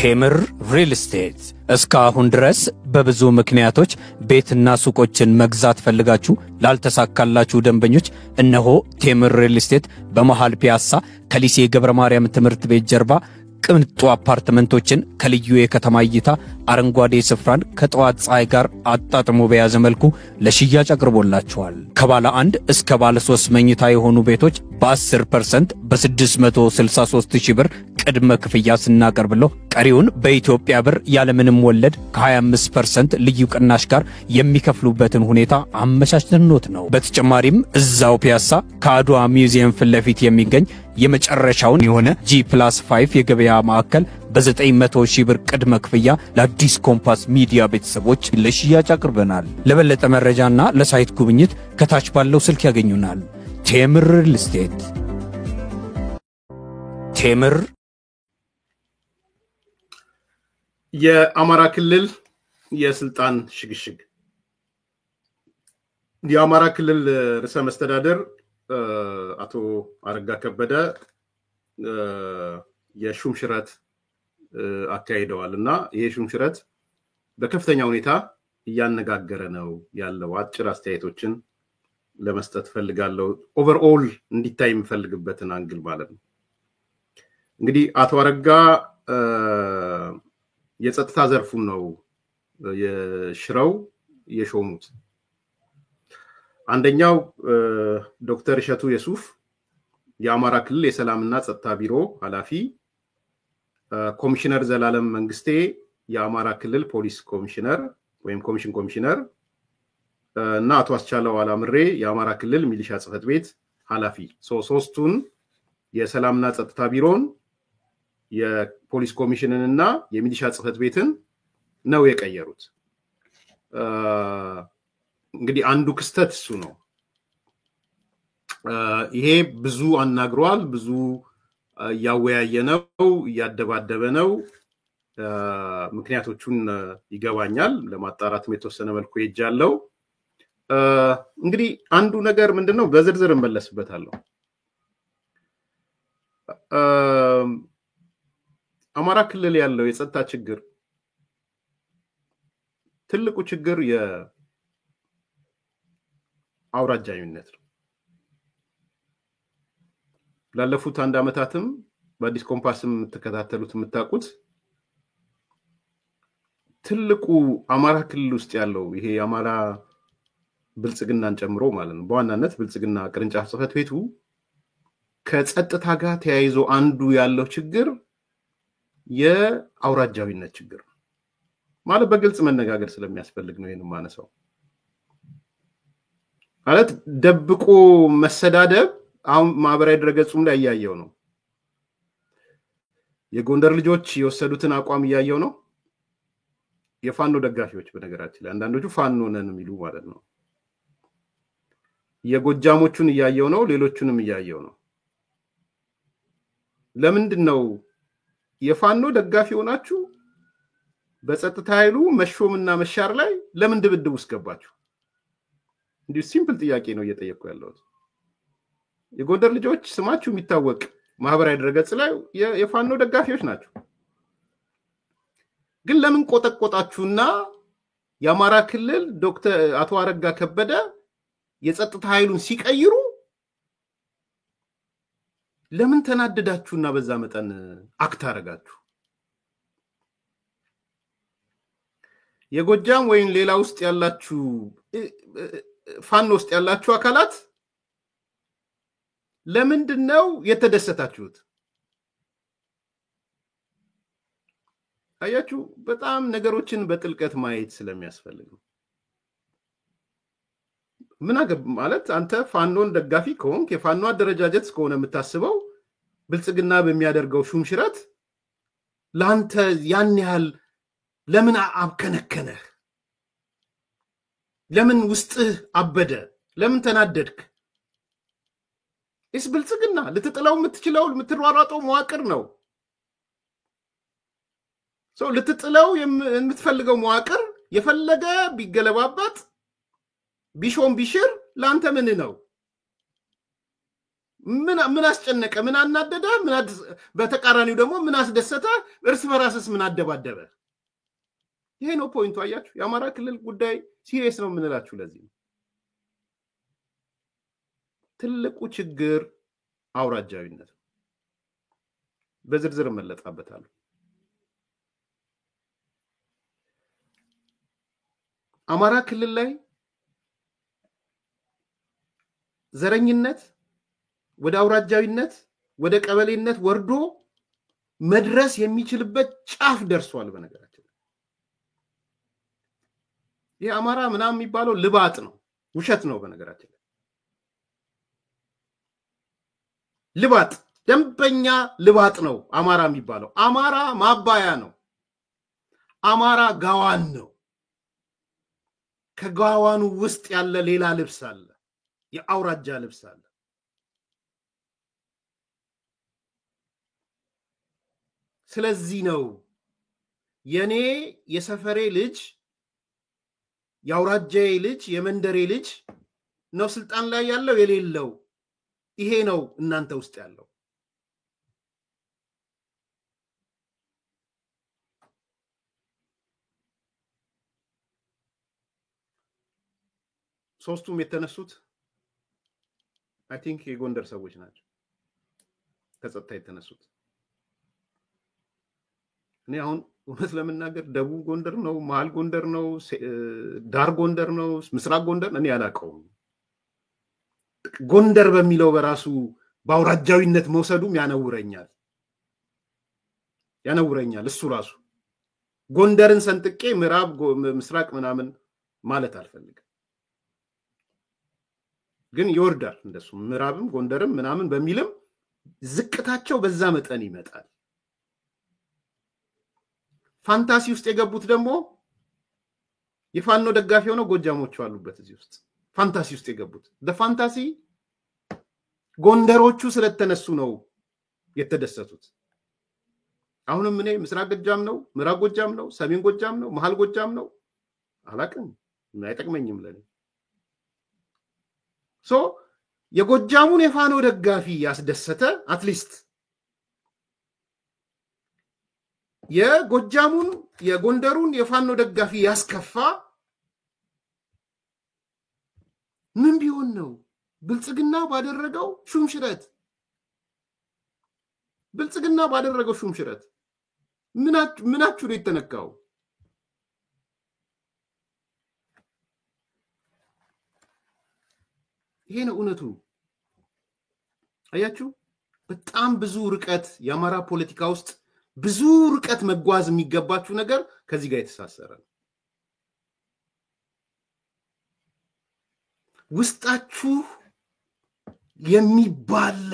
ቴምር ሪል ስቴት እስካሁን ድረስ በብዙ ምክንያቶች ቤትና ሱቆችን መግዛት ፈልጋችሁ ላልተሳካላችሁ ደንበኞች እነሆ ቴምር ሪል ስቴት በመሃል ፒያሳ ከሊሴ ገብረ ማርያም ትምህርት ቤት ጀርባ ቅንጡ አፓርትመንቶችን ከልዩ የከተማ እይታ አረንጓዴ ስፍራን ከጠዋት ፀሐይ ጋር አጣጥሞ በያዘ መልኩ ለሽያጭ አቅርቦላችኋል። ከባለ 1 እስከ ባለ 3 መኝታ የሆኑ ቤቶች በ10% በ663,000 ብር ቅድመ ክፍያ ስናቀርብለው ቀሪውን በኢትዮጵያ ብር ያለምንም ወለድ ከ25% ልዩ ቅናሽ ጋር የሚከፍሉበትን ሁኔታ አመቻችተንዎት ነው። በተጨማሪም እዛው ፒያሳ ከአድዋ ሚውዚየም ፊት ለፊት የሚገኝ የመጨረሻውን የሆነ G+5 የገበያ ማዕከል በ900,000 ብር ቅድመ ክፍያ ለአዲስ ኮምፓስ ሚዲያ ቤተሰቦች ለሽያጭ አቅርበናል። ለበለጠ መረጃና ለሳይት ጉብኝት ከታች ባለው ስልክ ያገኙናል። ቴምር ሪል ስቴት። ቴምር የአማራ ክልል የስልጣን ሽግሽግ የአማራ ክልል ርዕሰ መስተዳድር አቶ አረጋ ከበደ የሹም ሽረት አካሂደዋልና ይሄ ሹም ሽረት በከፍተኛ ሁኔታ እያነጋገረ ነው ያለው። አጭር አስተያየቶችን ለመስጠት ፈልጋለሁ። ኦቨርኦል እንዲታይ የምፈልግበትን አንግል ማለት ነው። እንግዲህ አቶ አረጋ የጸጥታ ዘርፉን ነው የሽረው የሾሙት። አንደኛው ዶክተር እሸቱ የሱፍ የአማራ ክልል የሰላምና ጸጥታ ቢሮ ኃላፊ፣ ኮሚሽነር ዘላለም መንግስቴ የአማራ ክልል ፖሊስ ኮሚሽነር ወይም ኮሚሽን ኮሚሽነር እና አቶ አስቻለው አላምሬ የአማራ ክልል ሚሊሻ ጽህፈት ቤት ኃላፊ ሶስቱን የሰላምና ጸጥታ ቢሮን የፖሊስ ኮሚሽንንና የሚሊሻ ጽህፈት ቤትን ነው የቀየሩት። እንግዲህ አንዱ ክስተት እሱ ነው። ይሄ ብዙ አናግሯል፣ ብዙ ያወያየ ነው፣ ያደባደበ ነው። ምክንያቶቹን ይገባኛል፣ ለማጣራትም የተወሰነ መልኩ ሄጃለሁ። እንግዲህ አንዱ ነገር ምንድነው በዝርዝር እንመለስበታለሁ። አማራ ክልል ያለው የጸጥታ ችግር ትልቁ ችግር የአውራጃዊነት ነው። ላለፉት 1 ዓመታትም በአዲስ ኮምፓስም ተከታተሉት የምታውቁት ትልቁ አማራ ክልል ውስጥ ያለው ይሄ አማራ ብልጽግናን ጨምሮ ማለት ነው በዋናነት ብልጽግና ቅርንጫፍ ጽህፈት ቤቱ ከጸጥታ ጋር ተያይዞ አንዱ ያለው ችግር የአውራጃዊነት ችግር ማለት በግልጽ መነጋገር ስለሚያስፈልግ ነው ይሄን ማነሳው። ማለት ደብቆ መሰዳደብ አሁን ማህበራዊ ድረገጹም ላይ ያያየው ነው። የጎንደር ልጆች የወሰዱትን አቋም ያያየው ነው። የፋኖ ደጋፊዎች በነገራችን ላይ አንዳንዶቹ ፋኖ ነን የሚሉ ማለት ነው። የጎጃሞቹን ያያየው ነው፣ ሌሎቹንም ያያየው ነው። ለምንድነው የፋኖ ደጋፊ ሆናችሁ በጸጥታ ኃይሉ መሾምና መሻር ላይ ለምን ድብድብ ውስጥ ገባችሁ? እንዲሁ ሲምፕል ጥያቄ ነው እየጠየቁ ያለሁት። የጎንደር ልጆች ስማችሁ የሚታወቅ ማህበራዊ ድረገጽ ላይ የፋኖ ደጋፊዎች ናቸው። ግን ለምን ቆጠቆጣችሁና የአማራ ክልል ዶክተር አቶ አረጋ ከበደ የጸጥታ ኃይሉን ሲቀይሩ ለምን ተናደዳችሁና በዛ መጠን አክት አረጋችሁ? የጎጃም ወይን ሌላ ውስጥ ያላችሁ ፋኖ ውስጥ ያላችሁ አካላት ለምንድነው የተደሰታችሁት? አያችሁ፣ በጣም ነገሮችን በጥልቀት ማየት ስለሚያስፈልግ ነው። ምን ማለት አንተ ፋኖን ደጋፊ ከሆንክ የፋኖ አደረጃጀት ከሆነ የምታስበው ብልጽግና በሚያደርገው ሹም ሽረት ላንተ ያን ያህል ለምን አብከነከነህ? ለምን ውስጥህ አበደ? ለምን ተናደድክ? እስ ብልጽግና ልትጥለው የምትችለው የምትሯሯጠው መዋቅር ነው። ልትጥለው የምትፈልገው መዋቅር የፈለገ ቢገለባባት ቢሾም ቢሽር ላንተ ምን ነው? ምን አስጨነቀ? ምን አናደደ? በተቃራኒው ደግሞ ምን አስደሰተ? እርስ በራስስ ምን አደባደበ? ይሄ ነው ፖይንቱ። አያችሁ፣ የአማራ ክልል ጉዳይ ሲሪየስ ነው የምንላችሁ ለዚህ ነው። ትልቁ ችግር አውራጃዊነት ነው። በዝርዝር መለጣበታለሁ። አማራ ክልል ላይ ዘረኝነት ወደ አውራጃዊነት ወደ ቀበሌነት ወርዶ መድረስ የሚችልበት ጫፍ ደርሷል። በነገራችን ይሄ አማራ ምናምን የሚባለው ልባጥ ነው፣ ውሸት ነው። በነገራችን ልባጥ ደንበኛ ልባጥ ነው አማራ የሚባለው። አማራ ማባያ ነው። አማራ ጋዋን ነው። ከጋዋኑ ውስጥ ያለ ሌላ ልብስ አለ፣ የአውራጃ ልብስ አለ። ስለዚህ ነው የኔ የሰፈሬ ልጅ የአውራጃዬ ልጅ የመንደሬ ልጅ ነው ስልጣን ላይ ያለው የሌለው። ይሄ ነው እናንተ ውስጥ ያለው። ሶስቱም የተነሱት አይ ቲንክ የጎንደር ሰዎች ናቸው ከጸጥታ የተነሱት። እኔ አሁን እውነት ለመናገር ደቡብ ጎንደር ነው፣ መሃል ጎንደር ነው፣ ዳር ጎንደር ነው፣ ምስራቅ ጎንደር እኔ አላውቀውም። ጎንደር በሚለው በራሱ በአውራጃዊነት መውሰዱም ያነውረኛል። እሱ ራሱ ጎንደርን ሰንጥቄ ምዕራብ ምስራቅ ምናምን ማለት አልፈልግም፣ ግን ይወርዳል እንደሱ ምዕራብም ጎንደርም ምናምን በሚልም ዝቅታቸው በዛ መጠን ይመጣል። ፋንታሲ ውስጥ የገቡት ደግሞ የፋኖ ደጋፊ ሆነው ጎጃሞቹ አሉበት እዚህ ውስጥ ፋንታሲ ውስጥ የገቡት። በፋንታሲ ጎንደሮቹ ስለተነሱ ነው የተደሰቱት። አሁንም እኔ ምስራቅ ጎጃም ነው፣ ምዕራብ ጎጃም ነው፣ ሰሜን ጎጃም ነው፣ መሃል ጎጃም ነው አላውቅም፣ አይጠቅመኝም ለኔ። ሶ የጎጃሙን የፋኖ ደጋፊ ያስደሰተ አትሊስት የጎጃሙን የጎንደሩን የፋኖ ደጋፊ ያስከፋ ምን ቢሆን ነው? ብልጽግና ባደረገው ሹምሽረት ምናችሁ ነው የተነካው? ይሄ ነው እውነቱ። አያችሁ፣ በጣም ብዙ ርቀት የአማራ ፖለቲካ ውስጥ ብዙ ርቀት መጓዝ የሚገባችሁ ነገር ከዚህ ጋር የተሳሰረ ነው። ውስጣችሁ የሚባላ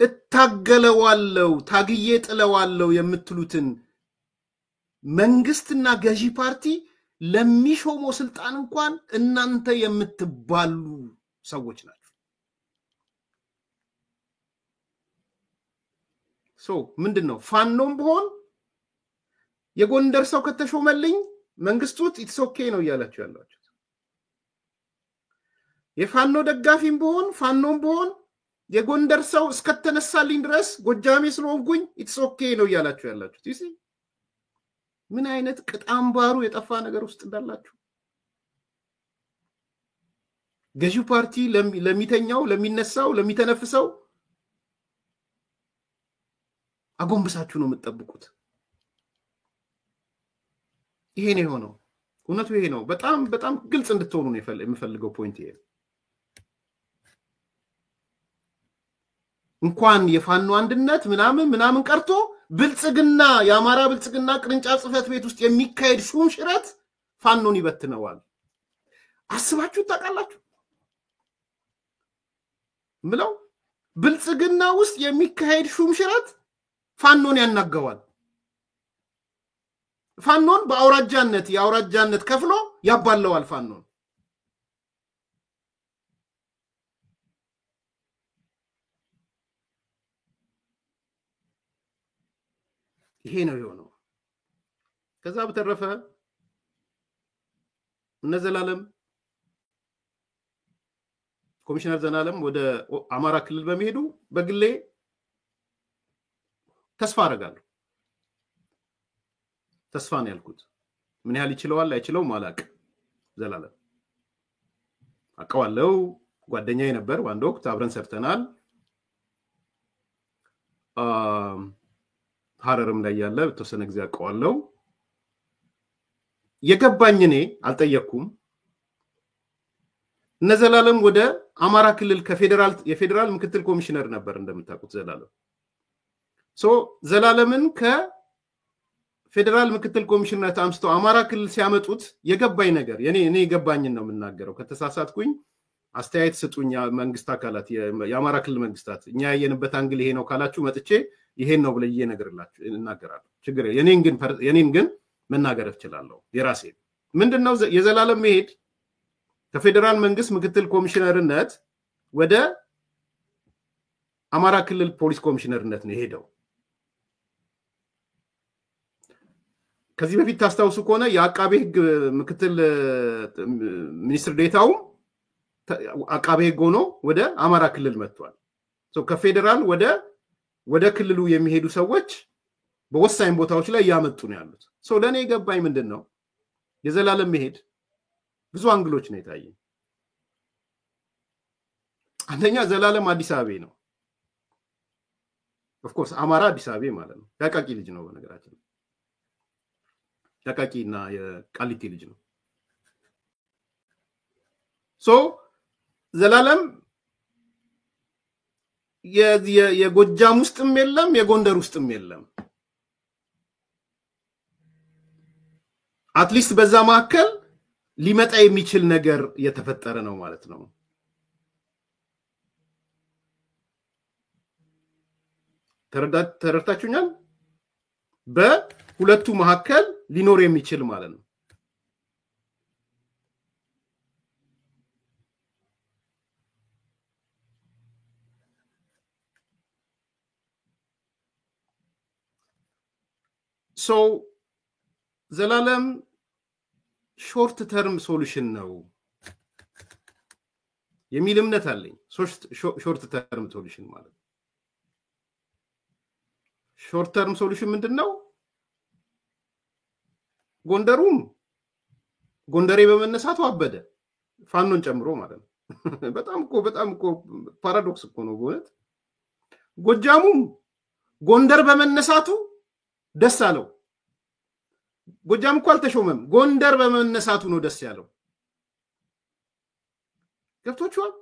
እታገለዋለሁ ታግዬ ጥለዋለሁ የምትሉትን መንግስትና ገዢ ፓርቲ ለሚሾመው ስልጣን እንኳን እናንተ የምትባሉ ሰዎች ናቸው። ምንድነው ፋኖም ቢሆን የጎንደር ሰው ከተሾመልኝ መንግስቱት ኢትስ ኦኬ ነው እያላችሁ ያላችሁ። የፋኖ ደጋፊም ቢሆን ፋኖም ቢሆን የጎንደር ሰው እስከተነሳልኝ ድረስ ጎጃሜ ስለሆንኩኝ ኢትስ ኦኬ ነው እያላችሁ ያላችሁ። እሺ ምን አይነት ቅጣምባሩ የጠፋ ነገር ውስጥ እንዳላችሁ። ገዢው ፓርቲ ለሚተኛው ለሚነሳው ለሚተነፍሰው አጎንብሳችሁ ነው የምትጠብቁት። ይሄ ነው የሆነው። እውነቱ ይሄ ነው። በጣም በጣም ግልጽ እንድትሆኑ ነው የምፈልገው ፖይንት ይሄ። እንኳን የፋኖ አንድነት ምናምን ቀርቶ ብልጽግና የአማራ ብልጽግና ቅርንጫፍ ጽህፈት ቤት ውስጥ የሚካሄድ ሹም ሽረት ፋኖን ይበትነዋል። አስባችሁ ታውቃላችሁ? ምለው ብልጽግና ውስጥ የሚካሄድ ሹም ሽረት ፋኖን ያናገዋል። ፋኖን በአውራጃነት የአውራጃነት ከፍሎ ያባለዋል ፋኖን። ይሄ ነው የሆነው። ከዛ በተረፈ ዘላለም ኮሚሽነር ዘላለም ወደ አማራ ክልል በመሄዱ በግሌ ተስፋ አደርጋለሁ። ተስፋ ነው ያልኩት። ምን ያህል ይችላል አይችለው ማላቅ ዘላለም አቀዋለው ጓደኛዬ ነበር በአንድ ወቅት አብረን ሰርተናል። ሐረርም ላይ ያለ በተወሰነ ጊዜ አቀዋለው። የገባኝ እኔ አልጠየቅኩም። ዘላለም ወደ አማራ ክልል የፌደራል ምክትል ኮሚሽነር ነበር እንደምታውቁት ዘላለም። ዘላለምን ከፌደራል ምክትል ኮሚሽነር አምስቶ አማራ ክልል ሲያመጡት የገባኝ ነገር እኔ የገባኝን ነው የምናገረው። ከተሳሳትኩኝ አስተያየት ስጡኝ መንግስት አካላት የአማራ ክልል መንግስታት። እኛ ያየንበት አንግል ይሄ ነው ካላችሁ መጥቼ ይሄን ነው ብለዬ ነገርላችሁ እናገራለሁ። ችግር የኔን ግን መናገር እችላለሁ የራሴ። ምንድነው የዘላለም መሄድ ከፌደራል መንግስት ምክትል ኮሚሽነርነት ወደ አማራ ክልል ፖሊስ ኮሚሽነርነት ነው ሄደው። ከዚህ በፊት ታስታውሱ ከሆነ የአቃቤ ህግ ምክትል ሚኒስትር ዴታው አቃቤ ህግ ሆኖ ወደ አማራ ክልል መጥቷል። ከፌደራል ወደ ክልሉ የሚሄዱ ሰዎች በወሳኝ ቦታዎች ላይ ያመጡ ነው ያሉት። ለኔ የገባኝ ምንድነው የዘላለም መሄድ ብዙ አንግሎች ነው የታየኝ። አንደኛ ዘላለም አዲስ አበባ ነው። ኦፍ ኮርስ አማራ አዲስ አበባ ማለት ነው። ያቃቂ ልጅ ነው በነገራችን። ያቃቂና የቃሊቲ ልጅ ነው። ዘላለም የጎጃም ውስጥም የለም የጎንደር ውስጥም የለም። አትሊስት በዛ ማከል ሊመጣ የሚችል ነገር የተፈጠረ ነው ማለት ነው። ተረድታችሁኛል? በሁለቱ መካከል ሊኖር የሚችል ማለት ነው። ዘላለም ሾርት ተርም ሶሉሽን ነው የሚል እምነት አለኝ። ሾርት ተርም ሶሉሽን ማለት ሾርት ተርም ሶሉሽን ምንድነው? ጎንደሬ በመነሳቱ አበደ ፋኖን ጨምሮ ማለት ነው። በጣም እኮ ፓራዶክስ እኮ ነው በእውነት። ጎጃሙም ጎንደር በመነሳቱ ደስ አለው። ጎጃም እኮ አልተሾመም፣ ጎንደር በመነሳቱ ነው ደስ ያለው። ገብቶችኋል?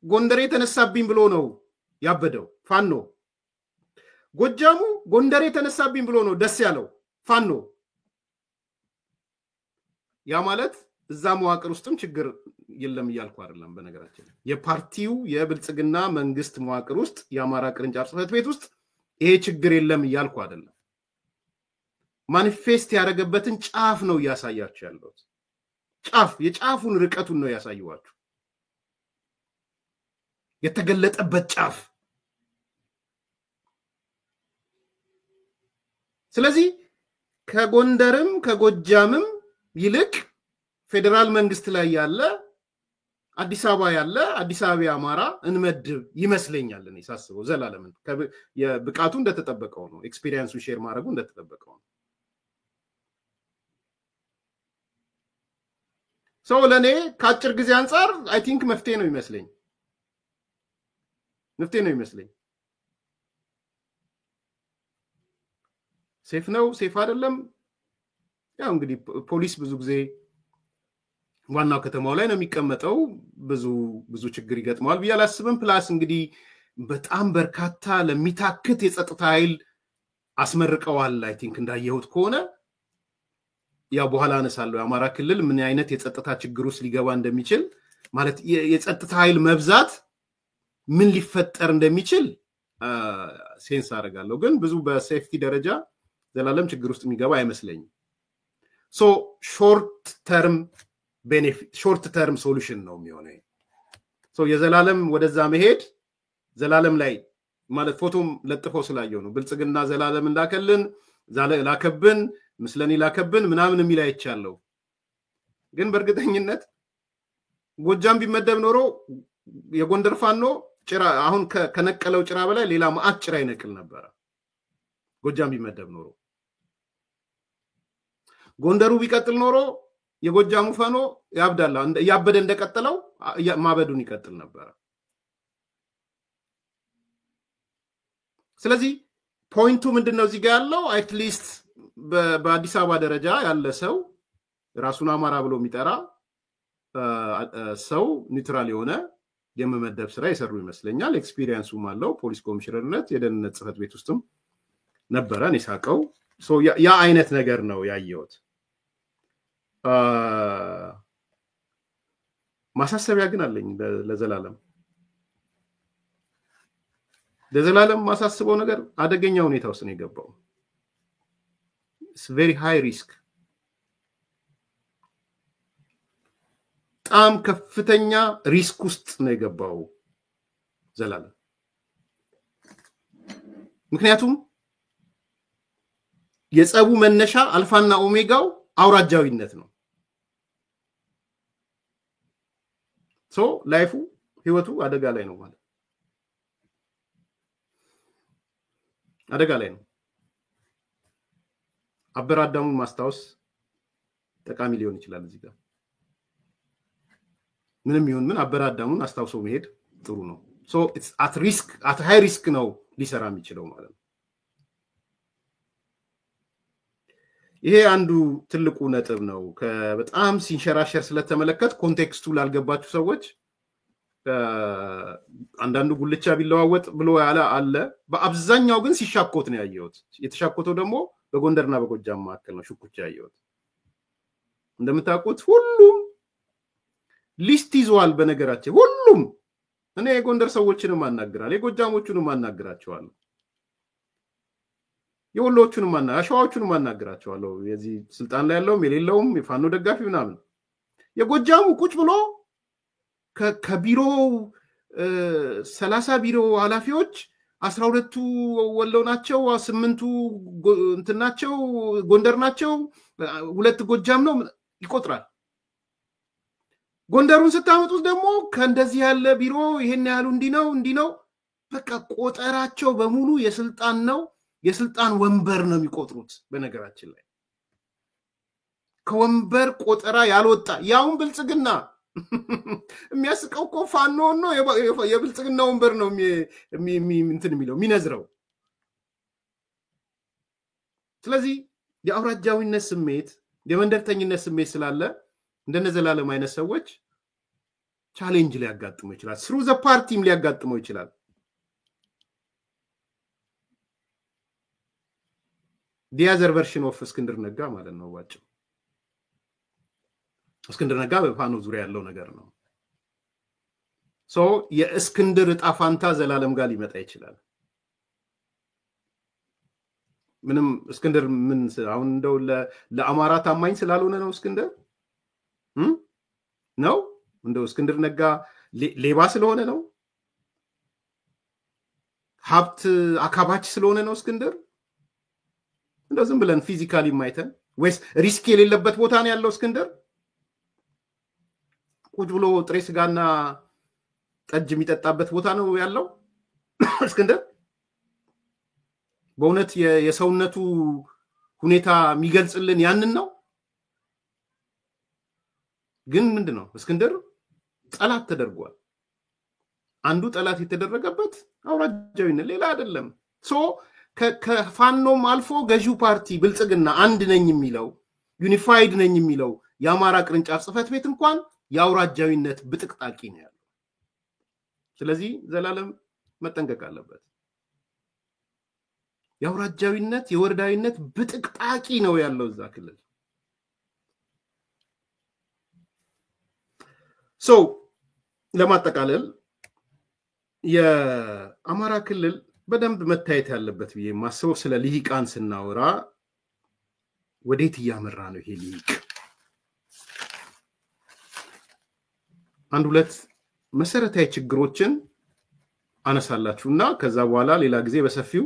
ጎንደሬ ተነሳብኝ ብሎ ነው ያበደው ፋኖ። ጎጃሙ ጎንደሬ ተነሳብኝ ብሎ ነው ደስ ያለው ፋኖ። ያ ማለት እዛ መዋቅር ውስጥም ችግር የለም እያልኩ አይደለም። በነገራችን የፓርቲው የብልጽግና መንግስት መዋቅር ውስጥ የአማራ ቅርንጫፍ ጽሕፈት ቤት ውስጥ ይሄ ችግር የለም እያልኩ አይደለም። ማኒፌስት ያደረገበትን ጫፍ ነው ያሳያችሁ ያለው። የጫፉን ርቀቱን ነው ያሳዩዋችሁ። የተገለጠበት ጫፍ። ስለዚህ ከጎንደርም ከጎጃምም ይልቅ ፌደራል መንግስት ላይ ያለ አዲስ አበባ አማራ እንመድብ ይመስለኛል እኔ ሳስበው። ዘላለምን የብቃቱ እንደተጠበቀው ነው፣ ኤክስፒሪየንሱ ሼር ማድረጉ እንደተጠበቀው ነው። ለኔ ከአጭር ጊዜ አንፃር አይ ቲንክ መፍትሄ ነው ይመስለኝ። ሴፍ ነው ሴፍ አይደለም፣ ያው እንግዲህ ፖሊስ ብዙ ጊዜ ዋናው ከተማው ላይ ነው የሚቀመጠው። ብዙ ችግር ይገጥመዋል ብዬ አላስብም። ፕላስ እንግዲህ በጣም በርካታ ለሚታክት የጸጥታ ኃይል አስመርቀዋል። አይ ቲንክ እንዳየሁት ከሆነ ያው በኋላ አነሳለሁ የአማራ ክልል ምን አይነት የጸጥታ ችግር ውስጥ ሊገባ እንደሚችል ማለት የጸጥታ ኃይል መብዛት ምን ሊፈጠር እንደሚችል ሴንስ አደርጋለሁ። ግን ብዙ በሴፍቲ ደረጃ ዘላለም ችግር ውስጥ የሚገባ አይመስለኝም። ሾርት ተርም ሶሉሽን ነው የሚሆነው። የዘላለም ወደዛ መሄድ ዘላለም ላይ ማለት ፎቶም ለጥፎ ስላየው ነው ብልጽግና ዘላለም ላከብን ምስለኔ ላከብን ምናምን የሚል አይቻለው ግን በርግጠኝነት ጎጃም ቢመደብ ኖሮ የጎንደር ፋኖ ጭራ አሁን ከነቀለው ጭራ በላይ ሌላ ማአት ጭራ ይነቅል ነበር ጎጃም ቢመደብ ኖሮ ጎንደሩ ቢቀጥል ኖሮ የጎጃሙ ፋኖ ያብዳላ ያበደ እንደቀጠለው ማበዱን ይቀጥል ነበር ስለዚህ ፖይንቱ ምንድነው እዚህ ጋር ያለው አትሊስት በአዲስ አበባ ደረጃ ያለ ሰው ራሱን አማራ ብሎ የሚጠራ ሰው ኒውትራል የሆነ የመመደብ ስራ ይሰሩ ይመስለኛል ኤክስፒሪየንሱም አለው ፖሊስ ኮሚሽነርነት የደህንነት ጽህፈት ቤት ውስጥም ነበረን ይሳቀው ሶ ያ አይነት ነገር ነው ያየሁት ማሳሰቢያ ግን አለኝ ለዘላለም ማሳስበው ነገር አደገኛ ሁኔታ ውስጥ ነው የገባው it's very high risk በጣም ከፍተኛ ሪስክ ውስጥ ነው የገባው ዘላለም ምክንያቱም የጸቡ መነሻ አልፋና ኦሜጋው አውራጃዊነት ነው ሶ ላይፉ ህይወቱ አደጋ ላይ ነው ማለት አደጋ ላይ ነው አበራዳሙን ማስታወስ ጠቃሚ ሊሆን ይችላል እዚህ ጋር ምንም ይሁን ምን አበራዳሙን አስታውሶ መሄድ ጥሩ ነው ሶ ኢትስ አት ሪስክ አት ሃይ ሪስክ ነው ሊሰራ የሚችለው ማለት ነው ይሄ አንዱ ትልቁ ነጥብ ነው በጣም ሲንሸራሸር ስለተመለከት ኮንቴክስቱ ላልገባችሁ ሰዎች አንዳንዱ ጉልቻ ቢለዋወጥ ብሎ ያለ አለ በአብዛኛው ግን ሲሻኮት ነው ያየሁት የተሻኮተው ደግሞ በጎንደርና በጎጃም ማከል ነው ሽኩቻ ያየሁት እንደምታውቁት ሁሉም ሊስት ይዟል በነገራችን ሁሉም እኔ የጎንደር ሰዎችንም ማናገራለሁ የጎጃሞቹንም ማናገራቸዋለሁ የወሎቹንም አሻዋዎቹንም ማናገራቸዋለሁ የዚህ ስልጣን ላይ ያለውም የሌለውም የፋኖ ደጋፊ ምናምን የጎጃሙ ቁጭ ብሎ ከቢሮ 30 ቢሮ ኃላፊዎች 12ቱ ወሎ ናቸው 8ቱ እንትናቸው ጎንደር ናቸው ሁለት ጎጃም ነው ይቆጥራል ጎንደሩን ስታመጡት ደግሞ ከእንደዚህ ያለ ቢሮ ይሄን ያሉ እንዲነው በቃ ቆጠራቸው በሙሉ የስልጣን ነው የስልጣን ወንበር ነው የሚቆጥሩት በነገራችን ላይ ከወንበር ቆጠራ ያልወጣ ያውን ብልጽግና የሚያስቀው እኮ ፋኖ ነው የብልጽግና ወንበር ነው እንትን የሚለው የሚነዝረው ስለዚህ የአውራጃዊነት ስሜት የመንደርተኝነት ስሜት ስላለ እንደነዘላለም አይነት ሰዎች ቻሌንጅ ሊያጋጥመው ይችላል ስሩ ዘ ፓርቲም ሊያጋጥመው ይችላል the other version of እስክንድር ነጋ ማለት ነው ዋጭ እስክንድር ነጋ በፋኖ ዙሪያ ያለው ነገር ነው ሶ የእስክንድር ጣፋንታ ዘላለም ጋር ሊመጣ ይችላል ምንም እስክንድር ምን አሁን እንደው ለአማራ ታማኝ ስላልሆነ ነው እስክንድር ነው እንደው እስክንድር ነጋ ሌባ ስለሆነ ነው ሀብት አካባች ስለሆነ ነው እስክንድር እንደው ዝም ብለን ፊዚካሊ ማይተን ወይስ ሪስክ የሌለበት ቦታ ነው ያለው እስክንድር ቁጭ ብሎ ጥሬ ስጋና ጠጅ የሚጠጣበት ቦታ ነው ያለው እስክንድር በእውነት የሰውነቱ ሁኔታ የሚገልጽልን ያንን ነው ግን ምንድነው እስክንድር ጠላት ተደርጓል አንዱ ጠላት የተደረገበት አውራጃዊነት ሌላ አይደለም ሶ ከፋኖም አልፎ ገዢው ፓርቲ ብልጽግና አንድ ነኝ የሚለው ዩኒፋይድ ነኝ የሚለው የአማራ ቅርንጫፍ ጽፈት ቤት እንኳን የአውራጃዊነት ብጥቅጣቂ ነው ያለው ስለዚህ ዘላለም መጠንቀቅ አለበት የአውራጃዊነት የወረዳዊነት ብጥቅጣቂ ነው ያለው እዛ ክልል ሶ ለማጠቃለል የአማራ ክልል በደንብ መታየት ያለበት ብዬ ማሰብ ስለ ልሂቃን ስናወራ ወዴት ያመራ ነው ይሄ ልሂቅ አንድ ሁለት መሰረታዊ ችግሮችን አነሳላችሁና ከዛ በኋላ ሌላ ጊዜ በሰፊው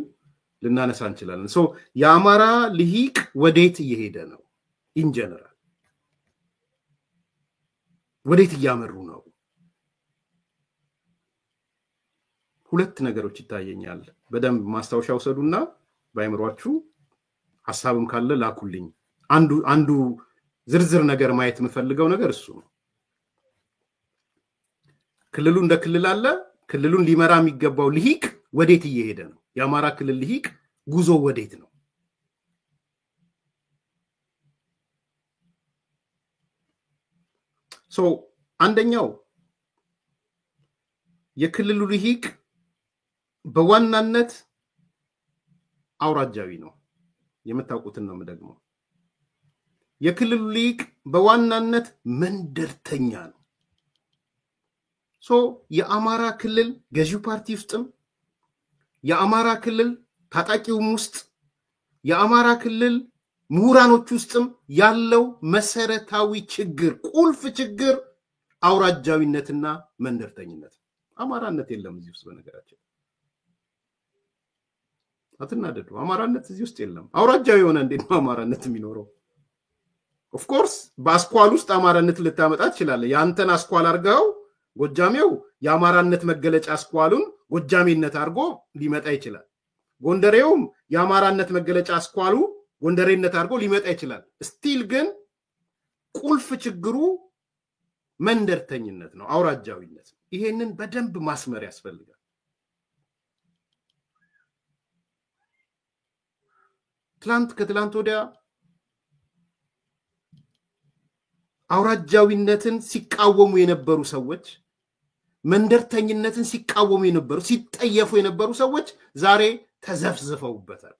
ልናነሳ እንችላለን ሶ የአማራ ልሂቅ ወዴት እየሄደ ነው ኢን ጀነራል ወዴት እያመሩ ነው ሁለት ነገሮች ይታየኛል በደንብ ማስታወሻው ሰዱና ባይምሯችሁ ሐሳብም ካለ ላኩልኝ አንዱ ዝርዝር ነገር ማየት የምፈልገው ነገር እሱ ነው ክልሉ እንደ ክልል አለ ክልሉን ሊመራ የሚገባው ልሂቅ ወዴት እየሄደ ነው የአማራ ክልል ልሂቅ ጉዞ ወዴት ነው ሶ አንደኛው የክልሉ ልሂቅ በዋናነት አውራጃዊ ነው የምታውቁትን ነው የምደግመው የክልሉ ልሂቅ በዋናነት መንደርተኛ ነው ሶ የአማራ ክልል ገዢው ፓርቲ ውስጥም የአማራ ክልል ታጣቂውም ውስጥ የአማራ ክልል ምሁራኖች ውስጥም ያለው መሰረታዊ ችግር ቁልፍ ችግር አውራጃዊነትና መንደርተኝነት አማራነት የለም እዚህ ውስጥ በነገራችን አትናደዱ አማራነት እዚህ ውስጥ የለም አውራጃዊ ሆነ እንዴት ነው አማራነት የሚኖረው ኦፍ ኮርስ በአስኳል ውስጥ አማራነት ልታመጣ ይችላል ያንተን አስኳል አርጋው ጎጃሜው የአማራነት መገለጫ አስኳሉን ጎጃሜነት አርጎ ሊመጣ ይችላል ጎንደሬውም የአማራነት መገለጫ አስኳሉ ጎንደሬነት አርጎ ሊመጣ ይችላል ስቲል ግን ቁልፍ ችግሩ መንደርተኝነት ነው አውራጃዊነት ይሄንን በደንብ ማስመር ያስፈልጋል ከትላንት ወዲያ አውራጃዊነትን ሲቃወሙ የነበሩ ሰዎች መንደርተኝነትን ሲቃወሙ የነበሩ ሲጠየፉ የነበሩ ሰዎች ዛሬ ተዘፍዝፈውበታል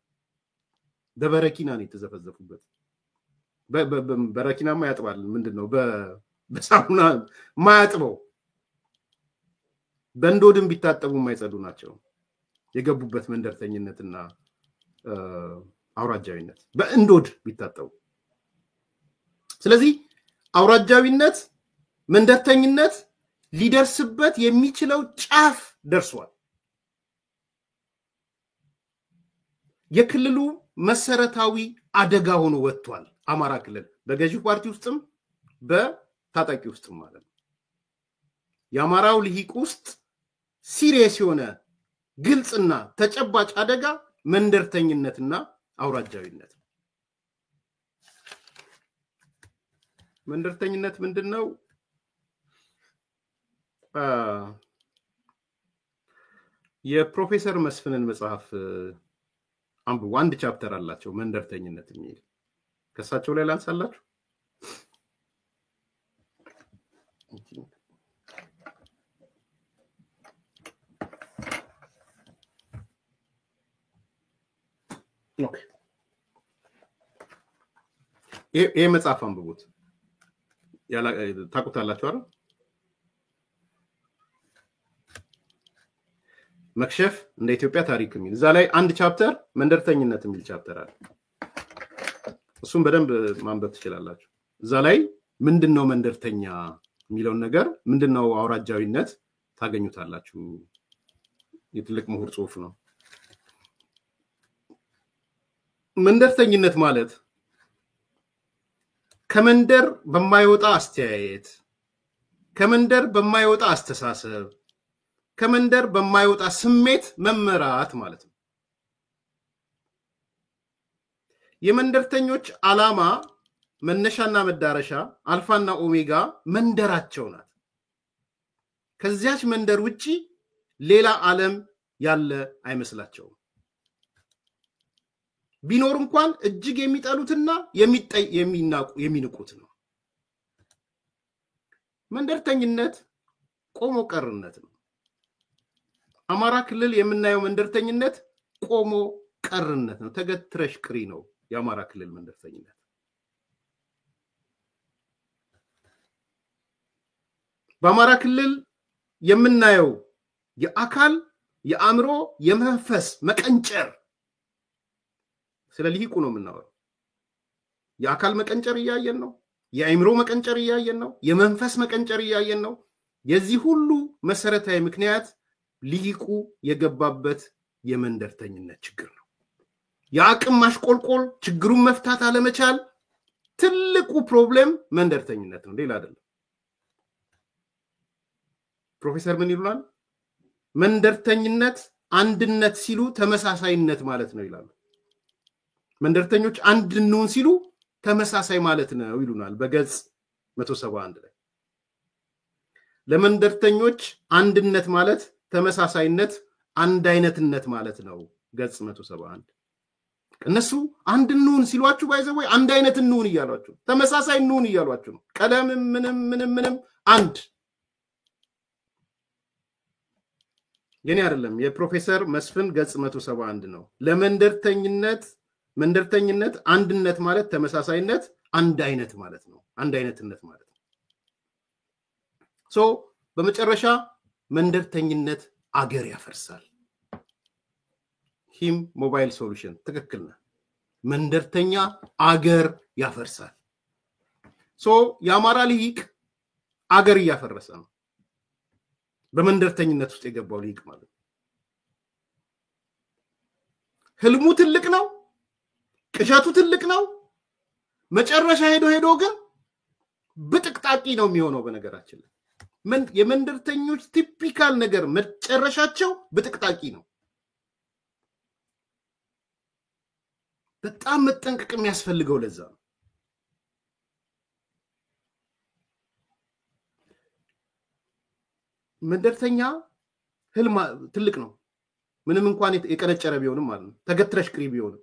በበረኪና ነው የተዘፈዘፉበት በበረኪናማ ያጥባል ምንድነው በሳሙና ማያጥበው በእንዶድም ቢታጠቡ ማይጸዱ ናቸው የገቡበት መንደርተኝነትና አውራጃዊነት በእንዶድ ቢታጠቡ ስለዚህ አውራጃዊነት መንደርተኝነት ሊደርስበት የሚችለው ጫፍ ደርሷል የክልሉ መሰረታዊ አደጋ ሆኖ ወጥቷል አማራ ክልል በገዢው ፓርቲ ውስጥም በታጣቂ ውስጥም ማለት ነው የአማራው ልሂቅ ውስጥ ሲሪየስ የሆነ ግልጽና ተጨባጭ አደጋ መንደርተኝነትና አውራጃዊነት መንደርተኝነት ምንድነው የፕሮፌሰር መስፍንን መጽሐፍ አንብቡ አንድ ቻፕተር አላቸው መንደርተኝነት የሚል ከሳቸው ላይ ላንሳላችሁ ኦኬ ይሄ መጽሐፍ አንብቡት ያላ ታቁታላችሁ አይደል መክሸፍ እንደ ኢትዮጵያ ታሪክ የሚል እዛ ላይ አንድ ቻፕተር መንደርተኝነት የሚል ቻፕተር አለ እሱም በደንብ ማንበብ ትችላላችሁ እዛ ላይ ምንድነው መንደርተኛ የሚለው ነገር ምንድነው አውራጃዊነት ታገኙታላችሁ የትልቅ ምሁር ጽሁፍ ነው መንደርተኝነት ማለት ከመንደር በማይወጣ አስተያየት ከመንደር በማይወጣ አስተሳሰብ ከመንደር በማይወጣ ስሜት መመራት ማለት ነው የመንደርተኞች ዓላማ መነሻና መዳረሻ አልፋና ኦሜጋ መንደራቸው ናት ከዚያች መንደር ውጪ ሌላ ዓለም ያለ አይመስላቸውም ቢኖር እንኳን እጅግ የሚጠሉትና የሚንቁት ነው መንደርተኝነት ቆሞ ቀርነት ነው አማራ ክልል የምናየው መንደርተኝነት ቆሞ ቀርነት ነው ተገትረሽ ቅሪ ነው የአማራ ክልል መንደርተኝነት በአማራ ክልል የምናየው የአካል የአእምሮ የመንፈስ መቀንጨር ስለልሂቁ ነው የምናወራው የአካል መቀንጨር ያያየን ነው የአእምሮ መቀንጨር ያያየን ነው የመንፈስ መቀንጨር ያያየን ነው የዚህ ሁሉ መሰረታዊ ምክንያት ልሂቁ የገባበት የመንደርተኝነት ችግር ነው የአቅም ማሽቆልቆል ችግሩን መፍታት አለመቻል ትልቁ ፕሮብሌም መንደርተኝነት ነው ሌላ አይደለም ፕሮፌሰር ምን ይሉናል መንደርተኝነት አንድነት ሲሉ ተመሳሳይነት ማለት ነው ይላሉ መንደርተኞች አንድ እንሁን ሲሉ ተመሳሳይ ማለት ነው ይሉናል በገጽ 171 ላይ ለመንደርተኞች አንድነት ማለት ተመሳሳይነት አንድ አይነትነት ማለት ነው ገጽ 171 እነሱ አንድ እንሁን ሲሏችሁ ባይዘው አንድ አይነት እንሁን ይያሏችሁ ተመሳሳይ እንሁን ይያሏችሁ ነው ቀለም ምንም አንድ የኔ አይደለም የፕሮፌሰር መስፍን ገጽ 171 ነው መንደርተኝነት አንድነት ማለት ተመሳሳይነት አንድ አይነት ማለት ነው አንድ አይነትነት ማለት ነው ሶ በመጨረሻ መንደርተኝነት አገር ያፈርሳል ሂም ሞባይል ሶሉሽን ትክክል ነው መንደርተኛ አገር ያፈርሳል ሶ የአማራ ልሂቅ አገር ያፈረሰ ነው በመንደርተኝነት ውስጥ የገባው ልሂቅ ማለት ህልሙ ትልቅ ነው ቅዠቱ ትልቅ ነው መጨረሻ ሄዶ ግን በጥቅጣቂ ነው የሚሆነው በነገራችን ላይ የመንደርተኞች ቲፒካል ነገር መጨረሻቸው በጥቅጣቂ ነው በጣም መጠንቀቅ የሚያስፈልገው ለዛ ነው መንደርተኛ ህልም ትልቅ ነው ምንም እንኳን የቀነጨረ ቢሆንም ማለት ነው ተገትረሽ ቅሪ ቢሆንም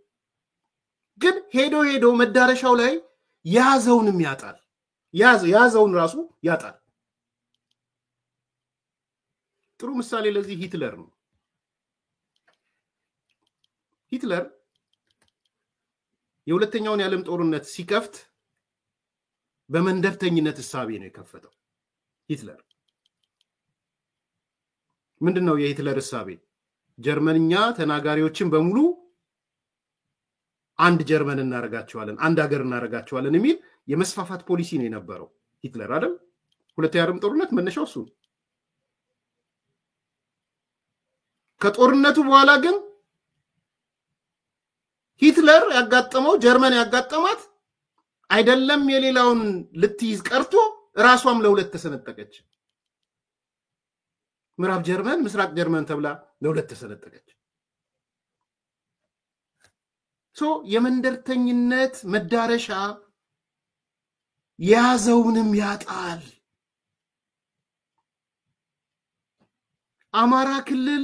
ግን ሄዶ መዳረሻው ላይ ያዘውንም ያጣል ያዘውን ራሱ ያጣል ጥሩ ምሳሌ ለዚህ ሂትለር ነው ሂትለር የሁለተኛውን የዓለም ጦርነት ሲከፍት በመንደርተኝነት ሐሳቤ ነው የከፈተው ሂትለር ምንድነው የሂትለር ሐሳቤ ጀርመንኛ ተናጋሪዎችን በሙሉ አንድ ጀርመን እናረጋቸዋለን አንድ ሀገር እናረጋቸዋለን የሚል የመስፋፋት ፖሊሲ ነው የነበረው ሂትለር አይደል ሁለተኛው የዓለም ጦርነት መነሻው እሱ ከጦርነቱ በኋላ ግን ሂትለር ያጋጠመው ጀርመን ያጋጠማት አይደለም የሌላውን ልትይዝ ቀርቶ ራሷም ለሁለት ተሰነጠቀች ምዕራብ ጀርመን ምስራቅ ጀርመን ተብላ ለሁለት ተሰነጠቀች ሶ የመንደርተኝነት መዳረሻ ያዘውንም ያጣል አማራ ክልል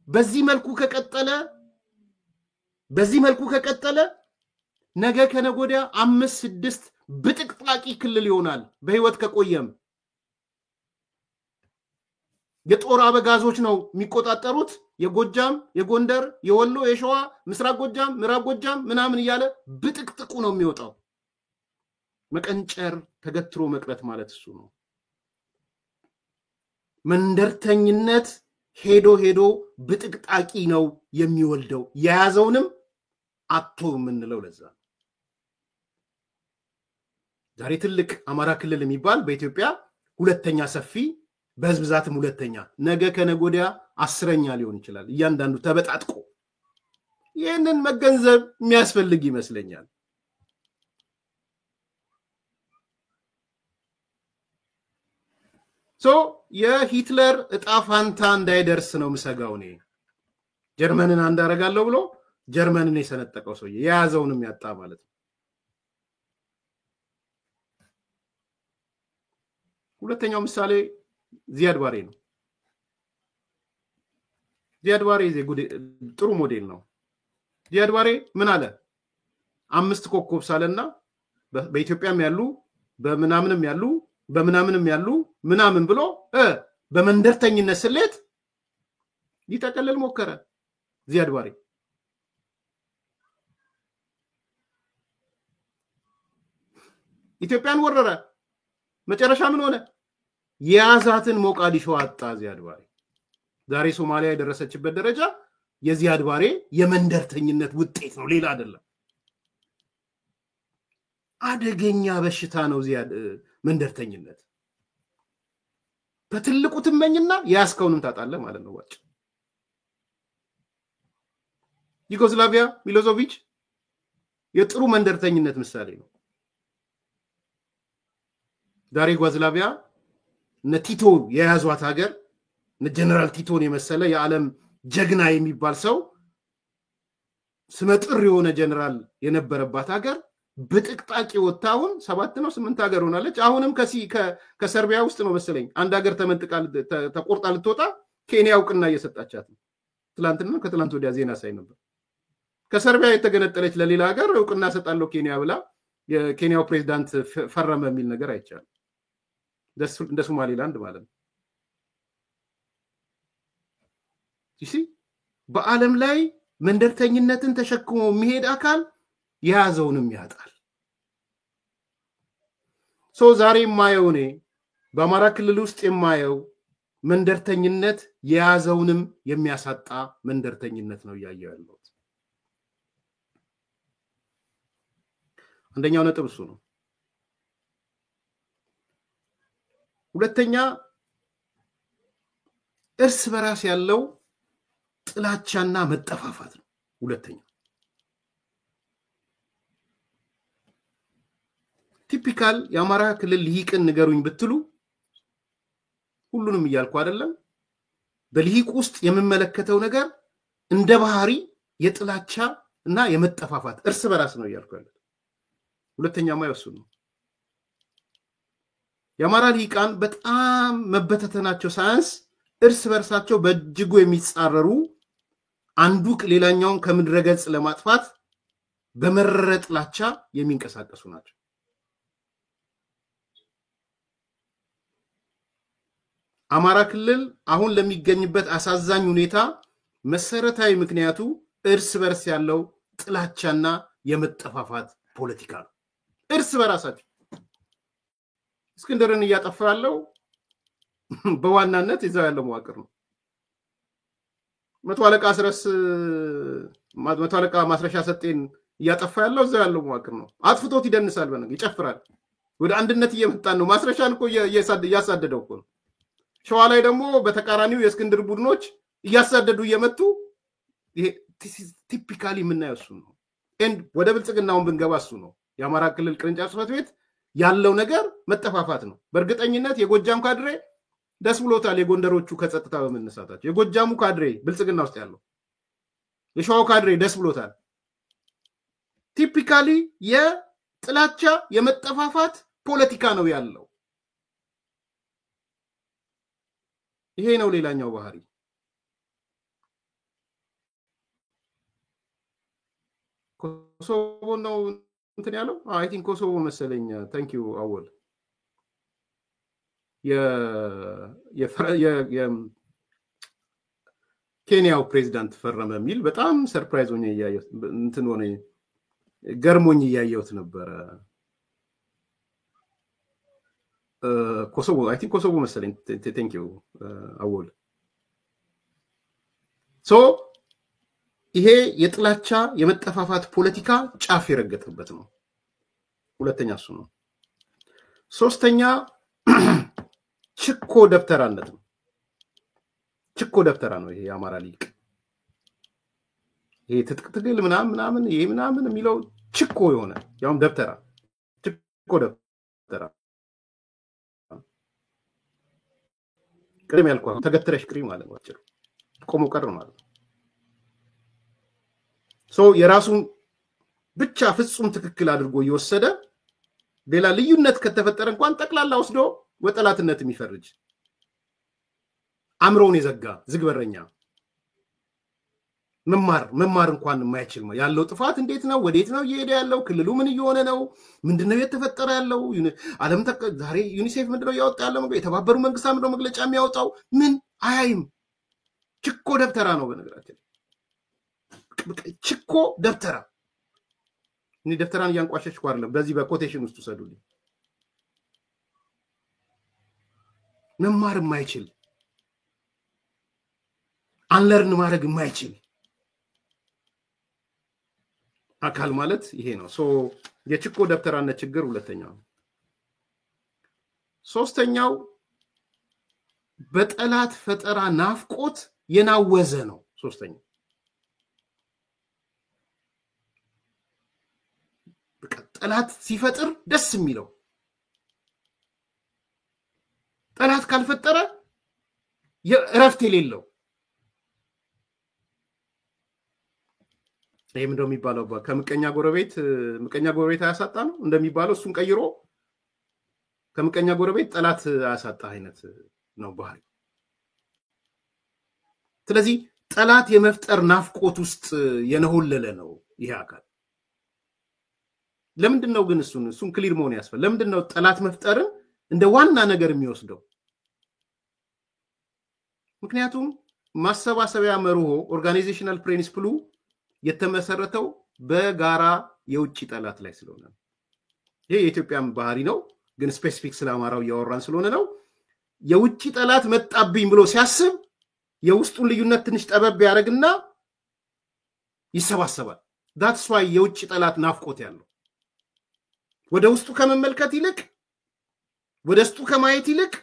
በዚህ መልኩ ከቀጠለ ነገ ከነጎዲያ 5-6 በጥቅጣቂ ክልል ይሆናል በህይወት ከቆየም የጦር አበጋዞች ነው የሚቆጣጠሩት የጎጃም የጎንደር የወሎ የሸዋ ምስራቅ ጎጃም ምዕራብ ጎጃም ምናምን ይያለ በጥቅጥቁ ነው የሚወጣው መቀንጨር ተገትሮ መቅረት ማለት እሱ ነው መንደርተኝነት ሄዶ በጥቅጣቂ ነው የሚወልደው ያያዘውንም አጥቶ ምንለው ለዛ ዛሬ ትልቅ አማራ ክልል የሚባል በኢትዮጵያ ሁለተኛ ሰፊ በህዝብ ብዛትም ሁለተኛ ነገ ከነጎዲያ 10ኛ ሊሆን ይችላል እያንዳንዱ ተበጣጥቆ ይሄንን መገንዘብ የሚያስፈልግ ይመስለኛል ሶ የሂትለር እጣፋንታ እንዳይደርስ ነው ምሰጋው ነው ጀርመንን አንዳረጋለሁ ብሎ ጀርመንን የሰነጠቀው ሰው የያዘውንም ያጣ ማለት ነው ሁለተኛው ምሳሌ ዚያድ ባሬ ነው ዚያድ ባሬ ጥሩ ሞዴል ነው ዚያድ ባሬ ምን አለ 5 ኮከብ ሳለና በኢትዮጵያም ያሉ በምናምንም ያሉ ምናምን ብሎ በመንደርተኝነት ስሌት ሊተቀለል ሞከረ ዚያድ ባሬ ኢትዮጵያን ወረረ መጨረሻ ምን ሆነ የያዛትን ሞቃዲሾ አጣ ዚያድ ባሬ ዛሬ ሶማሊያ የደረሰችበት ደረጃ የዚያድ ባሬ የመንደርተኝነት ውጤት ነው ሌላ አይደለም አደገኛ በሽታ ነው ዚያድ መንደርተኝነት በትልቁ ትመኝና ያስከውንም ታጣለ ማለት ነው ዋጭ ዩጎስላቪያ ሚሎዞቪች የጥሩ መንደርተኝነት ምሳሌ ነው። ዛሬ ዩጎስላቪያ ነቲቶ የያዟት ሀገር ጀነራል ቲቶን የመሰለ የዓለም ጀግና የሚባል ሰው ስመጥር የሆነ ጀነራል የነበረባት ሀገር በጥቅጣቂ ወጣውን 7 ነው 8 ሀገር ሆናለች። አሁንም ከሰርቢያ ውስጥ ነው መሰለኝ አንድ ሀገር ተመንጥቃ ተቆርጣ ልትወጣ ኬንያ እውቅና እየሰጣቻት ነው። ትላንትና ከትላንት ወዲያ ዜና ሳይ ነበር። ከሰርቢያ የተገነጠለች ለሌላ ሀገር እውቅና ሰጣለው ኬንያ ብላ የኬንያው ፕሬዝዳንት ፈረመ የሚል ነገር አይቻልም። እንደ ሶማሊላንድ ማለት ነው። ይሲ በዓለም ላይ መንደርተኝነትን ተሸክሞ የሚሄድ አካል ያዘውንም ያጣል። ዛሬ የማየው እኔ በአማራ ክልል ውስጥ የማየው መንደርተኝነት ያዘውንም የሚያሳጣ መንደርተኝነት ነው ያያየው ያለው። አንደኛው ነጥብ እሱ ነው። ሁለተኛ እርስ በራስ ያለው ጥላቻና መጠፋፋት ነው። ሁለተኛ ቲፒካል የአማራ ክልል ልሂቅን ንገሩኝ ብትሉ ሁሉንም እያልኩ አይደለም፣ በልሂቅ ውስጥ የምመለከተው ነገር እንደ ባህሪ የጥላቻ እና የመጠፋፋት እርስ በራስ ነው እያልኩ ያለው። ሁለተኛ ማይወሱ ነው። የአማራ ልሂቃን በጣም መበተተናቸው ሳይንስ እርስ በርሳቸው በእጅጉ የሚጻረሩ አንዱ ሌላኛውን ከምድረገጽ ለማጥፋት በመረረ ጥላቻ የሚንቀሳቀሱ ናቸው። አማራ ክልል አሁን ለሚገኝበት አሳዛኝ ሁኔታ መሰረታዊ ምክንያቱ እርስ በርስ ያለው ጥላቻና የመጠፋፋት ፖለቲካ ነው። እርስ በራሳቸው እስክንድርን እያጠፋ ያለው በዋናነት ይዛው ያለው መዋቅር ነው። መቶ አለቃ ማስረሻ ሰጤን እያጠፋ ያለው እዛው ያለው መዋቅር ነው። አጥፍቶት ይደንሳል፣ በነገ ይጨፍራል። ወደ አንድነት እየመጣን ነው። ማስረሻን እኮ እያሳደደው እኮ ነው። ሸዋ ላይ ደግሞ በተቃራኒው የእስክንድር ቡድኖች እያሳደዱ እየመጡ ይሄ ቲፒካሊ የምናየው እሱ ነው። ወደ ብልጽግናውን ብንገባ እሱ ነው። የአማራ ክልል ቅርንጫፍ ጽሕፈት ቤት ያለው ነገር መጠፋፋት ነው። በእርግጠኝነት የጎጃም ካድሬ ደስ ብሎታል። የጎንደሮቹ ከጸጥታ በመነሳታቸው የጎጃሙ ካድሬ ብልጽግና ውስጥ ያለው የሸዋው ካድሬ ደስ ብሎታል። ቲፒካሊ የጥላቻ የመጠፋፋት ፖለቲካ ነው ያለው። ይሄ ነው ሌላኛው ባህሪ። ኮሶቮ ነው እንትን ያለው አይ ቲንክ ኮሶቮ መሰለኝ። ታንክ ዩ አወል የኬንያው ፕሬዝዳንት ፈረመ የሚል በጣም ሰርፕራይዝ ሆኜ እያየሁት እንትን ሆነ ገርሞኝ እያየሁት ነበረ። ኮሶቮ አይ ቲንክ ኮሶቮ መሰለኝ። ታንክ ዩ አወል። ይሄ የጥላቻ የመጠፋፋት ፖለቲካ ጫፍ የረገጠበት ነው። ሁለተኛ እሱ ነው። ሶስተኛ ችኮ ደብተራነት ነው። ችኮ ደብተራ ነው ይሄ የአማራ ሊቅ። ይሄ ትጥቅ ትግል ምናምን ይሄ ምናምን የሚለው ችኮ የሆነ ያውም ደብተራ ችኮ ደብተራ ቅድም ያልኳት ተገትረሽ ቅሪ ማለት ነው። አጭሩ ቆሞ ቀር ማለት ነው። የራሱን ብቻ ፍጹም ትክክል አድርጎ እየወሰደ ሌላ ልዩነት ከተፈጠረ እንኳን ጠቅላላ ወስዶ ወጠላትነት የሚፈርጅ አምሮውን የዘጋ ዝግበረኛ መማር እንኳን የማይችል ያለው ጥፋት እንዴት ነው? ወዴት ነው እየሄደ ያለው? ክልሉ ምን እየሆነ ነው? ምንድነው የተፈጠረ ያለው? ዓለም ዛሬ ዩኒሴፍ ምንድነው ያወጣ ያለው? የተባበሩ መንግስታት ምንድነው መግለጫ የሚያወጣው? ምን አያይም። ችኮ ደብተራ ነው። በነገራችን ችኮ ደብተራ እኔ ደብተራን እያንቋሸሽኩ አይደለም። በዚህ በኮቴሽን ውስጥ ሰዱልኝ። መማር የማይችል አንለርን ማድረግ የማይችል አካል ማለት ይሄ ነው። የችኮ ደብተራነት ችግር ሁለተኛው። ሶስተኛው በጠላት ፈጠራ ናፍቆት የናወዘ ነው። ሶስተኛው ጠላት ሲፈጥር ደስ የሚለው ጠላት ካልፈጠረ የእረፍት የሌለው ይሄም እንደሚባለው ከምቀኛ ጎረቤት አያሳጣ ነው እንደሚባለው እሱን ቀይሮ ከምቀኛ ጎረቤት ጠላት አያሳጣ አይነት ነው ባህሪ ስለዚህ ጠላት የመፍጠር ናፍቆት ውስጥ የነሆለለ ነው ይሄ አካል ለምንድነው ግን እሱን ክሊር መሆን ያስፈልጋል ለምንድነው ጠላት መፍጠርን እንደ ዋና ነገር የሚወስደው ምክንያቱም ማሰባሰቢያ መርሆ ኦርጋናይዜሽናል ፕሪንሲፕሉ የተመሰረተው በጋራ የውጭ ጠላት ላይ ስለሆነ ይሄ የኢትዮጵያም ባህሪ ነው ግን ስፔሲፊክ ስለአማራው ያወራን ስለሆነ ነው የውጭ ጠላት መጣብኝ ብሎ ሲያስብ የውስጡን ልዩነት ትንሽ ጠበብ ያረግና ይሰባሰባል that's why የውጭ ጠላት ናፍቆት ያለው ወደ ውስጡ ከመመልከት ይልቅ ወደ ውስጡ ከማየት ይልቅ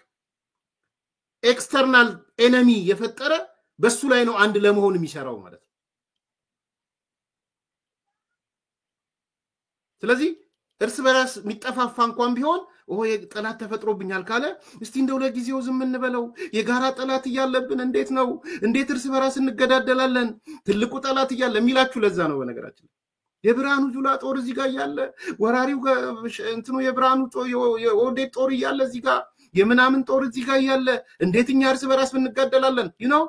ኤክስተርናል ኤነሚ የፈጠረ በሱ ላይ ነው አንድ ለመሆን የሚሰራው ማለት ነው ስለዚህ እርስ በራስ የሚጠፋፋ እንኳን ቢሆን ጠላት ተፈጥሮብኛል ካለ እስቲ እንደው ለጊዜው ዝም እንበለው የጋራ ጠላት ይያለብን እንዴት እርስ በራስ እንገዳደላለን ትልቁ ጠላት ይያለ የሚላችሁ ለዛ ነው በነገራችን የብራኑ ጁላ ጦር እዚህ ጋር ያለ ወራሪው እንትኑ የብራኑ የኦዴት ጦር ይያለ እዚህ ጋር የምናምን ጦር እዚህ ጋር ያለ እንዴትኛ እርስ በራስ እንገዳደላለን you know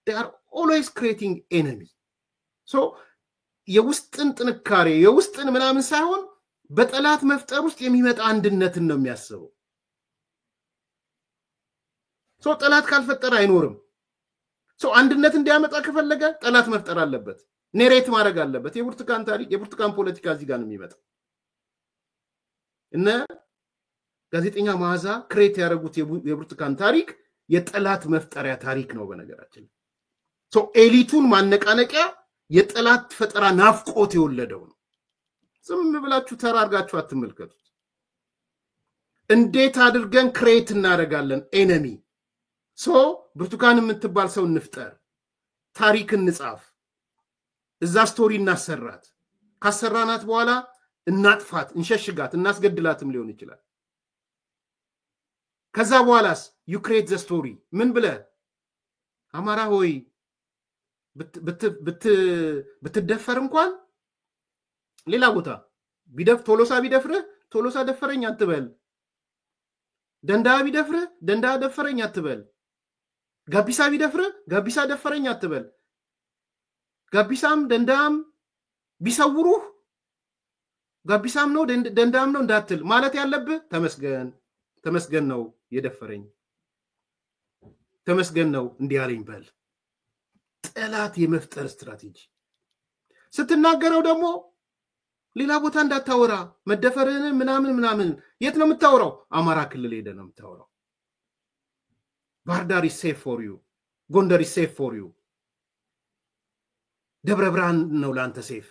they are always creating enemy so የውስጥን ጥንካሬ የውስጥን ምናምን ሳይሆን በጠላት መፍጠር ውስጥ የሚመጣ አንድነትን ነው የሚያስበው so ጠላት ካልፈጠረ አይኖርም so አንድነት እንዲያመጣ ከፈለገ ጠላት መፍጠር አለበት ኔሬት ማድረግ አለበት የብርቱካን ታሪክ የብርቱካን ፖለቲካ እዚህ ጋር ነው የሚመጣው እና ጋዜጠኛ ማዛ ክሬት ያደረጉት የብርቱካን ታሪክ የጠላት መፍጠሪያ ታሪክ ነው በነገራችን so ኤሊቱን ማነቃነቂያ የጠላት ፈጠራ ናፍቆት የወለደው ነው ዝም ብላችሁ ተራርጋችሁ አትመልከቱት እንዴት አድርገን ክሬት እናደርጋለን ኤነሚ so ብርቱካን የምትባል ሰው እንፍጠር ታሪክ እንጻፍ እዛ ስቶሪ እናሰራት ካሰራናት በኋላ እናጥፋት እንሸሽጋት እናስገድላትም ሊሆን ይችላል ከዛ በኋላስ you create the story ምን ብለ አማራ ሆይ ብትደፈር እንኳን ሌላ ቦታ ቶሎሳ ደፈረኝ አትበል ደንዳ ቢደፍር ደንዳ ደፈረኝ አትበል ጋቢሳ ቢደፍር ጋቢሳ ደፈረኝ አትበል ጋቢሳም ደንዳም ቢሰውሩህ ጋቢሳም ነው ደንዳም ነው እንዳትል ማለት ያለብህ ተመስገን ነው የደፈረኝ ተመስገን ነው እንዲያለኝ በል ጠላት የመፍጠር ስትራቴጂ ስትናገረው ደግሞ ሌላ ቦታ እንዳታወራ መደፈርን ምናምን የት ነው የምታወራው አማራ ክልል ሄደ ነው የምታወራው ባህርዳር is safe for you ጎንደር is safe for you ደብረ ብርሃን ነው ላንተ ሴፍ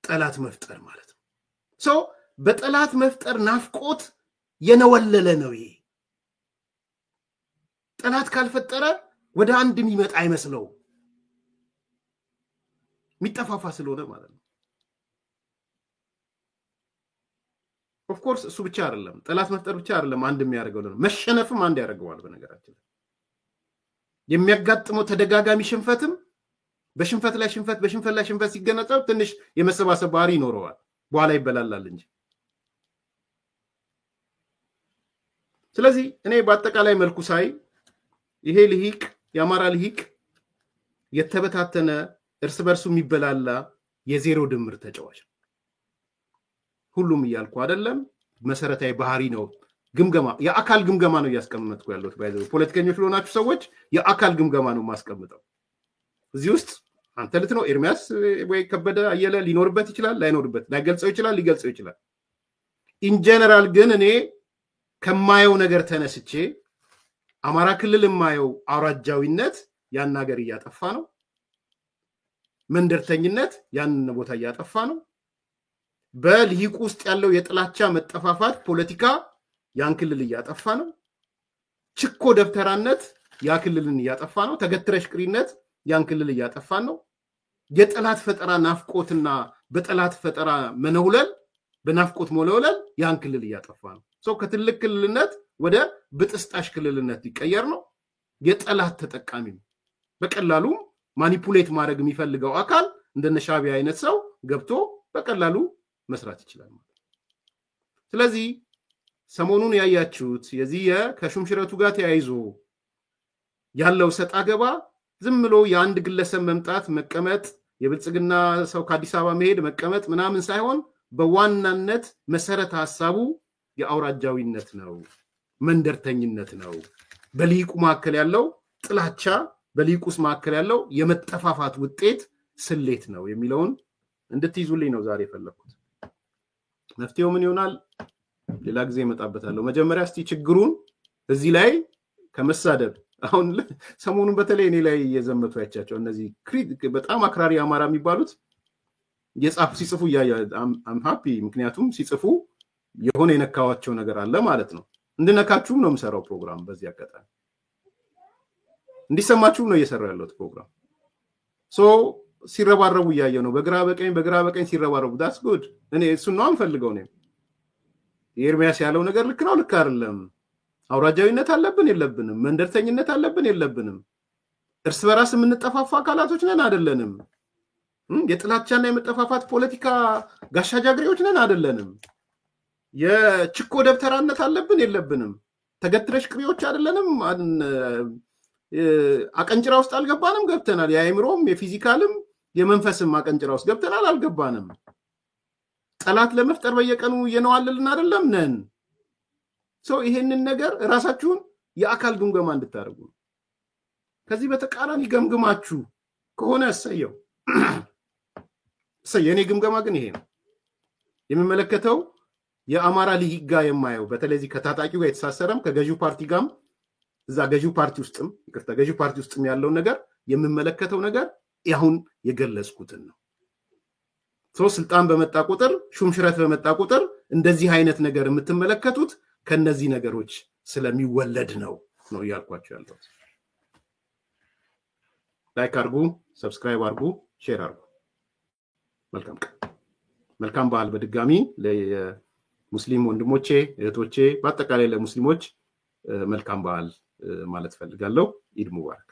ጠላት መፍጠር ማለት ነው so በጠላት መፍጠር ናፍቆት የነወለለ ነው ይሄ ጠላት ካልፈጠረ ወደ አንድ የሚመጣ አይመስለው ሚጠፋፋ ስለሆነ ማለት ነው of course እሱ ብቻ አይደለም ጠላት መፍጠር ብቻ አይደለም አንድ የሚያደርገው ነው መሸነፍም አንድ ያደርገዋል በነገራችን የሚያጋጥመው ተደጋጋሚ ሽንፈትም በሽንፈት ላይ ሽንፈት ሲገነጠው ትንሽ የመሰባሰብ ባህሪ ይኖረዋል በኋላ ይበላላል እንጂ ስለዚህ እኔ በአጠቃላይ መልኩ ሳይ ይሄ ልሂቅ የአማራ ልሂቅ የተበታተነ እርስ በርሱ የሚበላላ የዜሮ ድምር ተጫዋች ሁሉም ይያልኩ አይደለም መሰረታዊ ባህሪ ነው ግምገማ የአካል ግምገማ ነው ያስቀምጥኩ ያለው ባይዘው ፖለቲከኞች ሆናችሁ ሰዎች የአካል ግምገማ ነው ማስቀምጠው እዚህ ውስጥ አንተ ልትነው ኤርሚያስ ወይ ከበደ አየለ ሊኖርበት ይችላል ላይኖርበት ላይገልጸው ይችላል ሊገልጸው ይችላል ኢን ጀነራል ግን እኔ ከማየው ነገር ተነስቼ አማራ ክልል የማየው አውራጃዊነት ያን ነገር ያጠፋ ነው መንደርተኝነት ያን ቦታ ያጠፋ ነው በልሂቅ ውስጥ ያለው የጥላቻ መጠፋፋት ፖለቲካ ያን ክልል ያጠፋ ነው ችኮ ደብተራነት ያ ክልልን ያጠፋ ነው ተገትረሽ ቅሪነት ያን ክልል ያጠፋ ነው የጠላት ፈጠራ ናፍቆትና በጠላት ፈጠራ መነውለል በናፍቆት ሞለወለል ያን ክልል ያጠፋ ነው ሰው ከትልቅ ክልልነት ወደ ብጥስጣሽ ክልልነት ይቀየር ነው የጠላት ተጠቃሚ ነው በቀላሉ ማኒፑሌት ማድረግ የሚፈልገው አካል እንደነ ሻዕቢያ አይነት ሰው ገብቶ በቀላሉ መስራት ይችላል ስለዚህ ሰሞኑን ያያችሁት የዚህ ከሹምሽረቱ ጋር ተያይዞ ያለው ሰጣ ገባ ዝም ብሎ የአንድ ግለሰብ መምጣት መቀመጥ የብልጽግና ሰው ከአዲስ አበባ መሄድ መቀመጥ ምናምን ሳይሆን በዋናነት መሰረት ሐሳቡ የአውራጃዊነት ነው መንደርተኝነት ነው በሊቁ ማከለ ያለው ጥላቻ በሊቁስ ማከለ ያለው የመጠፋፋት ውጤት ስሌት ነው የሚለውን እንድትይዙልኝ ነው ዛሬ ፈለኩት መፍትሄው ምን ይሆናል ሌላ ጊዜ መጣበታለሁ መጀመሪያ እስቲ ችግሩን እዚህ ላይ ከመሳደብ አሁን ሰሞኑን በተለይ እኔ ላይ የዘመቱ ያቻቸው እነዚህ በጣም አክራሪ አማራ የሚባሉት የጻፉ ሲጽፉ I'm happy ምክንያቱም ሲጽፉ የሆነ የነካዋቸው ነገር አለ ማለት ነው እንድነካችሁም ነው የምሰራው ፕሮግራም በዚህ አጋጣሚ እንዲሰማችሁ ነው እየሰራው ያለው ፕሮግራም ሲረባረቡ ያያየው ነው በግራ በቀኝ ሲረባረቡ that's good እኔ እሱ ነው አንፈልገው ነው የኤርሚያስ ያለው ነገር ልክ ነው ልክ አይደለም አውራጃዊነት አለብን የለብንም መንደርተኝነት አለብን የለብንም እርስ በራስ የምንጠፋፋ አካላቶች ነን አይደለንም የጥላቻና የመጠፋፋት ፖለቲካ ጋሻጃግሪዎች ነን አይደለንም የችኮ ደብተራነት አለብን የለብንም ተገትረሽ ቅሪዎች አይደለንም አቀንጭራ ውስጥ አልገባንም ገብተናል የአይምሮም የፊዚካልም የመንፈስም አቀንጭራ ውስጥ ገብተናል አልገባንም ጠላት ለመፍጠር በየቀኑ የነዋለልን አይደለም ነን ይሄንን ነገር ራሳችሁን የአካል ግምገማ እንድታደርጉ ከዚህ በተቃራኒ ገምግማችሁ ከሆነ እሰየው የኔ ግምገማ ግን ይሄ ነው የሚመለከተው የአማራ ሊግ ጋር የማየው በተለይ ከታጣቂው ጋር የተሳሰረም ከገዢው ፓርቲ ጋርም እዛ ገዢው ፓርቲ ውስጥም ያለው ነገር የሚመለከተው ነገር ያሁን የገለጽኩትን ነው ስልጣን በመጣ ቁጥር ሹምሽረት በመጣ ቁጥር እንደዚህ አይነት ነገር የምትመለከቱት ከነዚህ ነገሮች ስለሚወለድ ነው ያልኳችሁ ያለው ላይክ አርጉ ሰብስክራይብ አርጉ ሼር አርጉ መልካም በዓል በድጋሚ ለሙስሊም ወንድሞቼ እህቶቼ በአጠቃላይ ለሙስሊሞች መልካም በዓል ማለት ፈልጋለሁ ኢድ ሙባረክ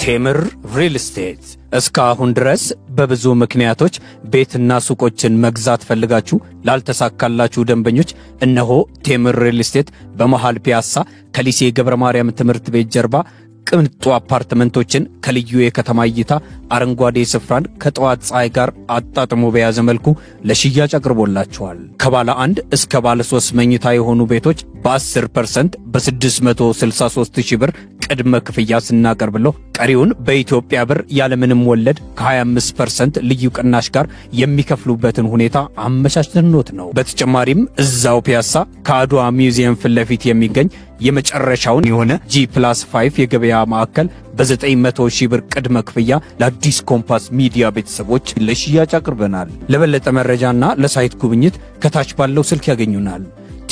ቴምር ሪል ስቴት እስካሁን ድረስ በብዙ ምክንያቶች ቤትና ሱቆችን መግዛት ፈልጋችሁ ላልተሳካላችሁ ደንበኞች እነሆ ቴምር ሪል ስቴት በመሃል ፒያሳ ከሊሴ ገብረ ማርያም ትምህርት ቤት ጀርባ ቅንጡ አፓርትመንቶችን ከልዩ የከተማ እይታ አረንጓዴ ስፍራን ከጠዋት ፀሐይ ጋር አጣጥሞ በያዘ መልኩ ለሽያጭ አቅርቦላችኋል ከባለ 1 እስከ ባለ 3 መኝታ የሆኑ ቤቶች በ10% በ663,000 ብር ቅድመ ክፍያ ስናቀርብለው ቀሪውን በኢትዮጵያ ብር ያለምንም ወለድ ከ25% ልዩ ቅናሽ ጋር የሚከፍሉበትን ሁኔታ አመቻችተንዎት ነው በተጨማሪም እዛው ፒያሳ ከአድዋ ሚውዚየም ፊት ለፊት የሚገኝ የመጨረሻውን የሆነ G+5 የገበያ ማዕከል በ900,000 ብር ቅድመ ክፍያ ለአዲስ ኮምፓስ ሚዲያ ቤተሰቦች ለሽያጭ አቅርበናል ለበለጠ መረጃና ለሳይት ጉብኝት ከታች ባለው ስልክ ያገኙናል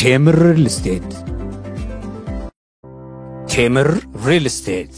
ቴምር ሪል ስቴት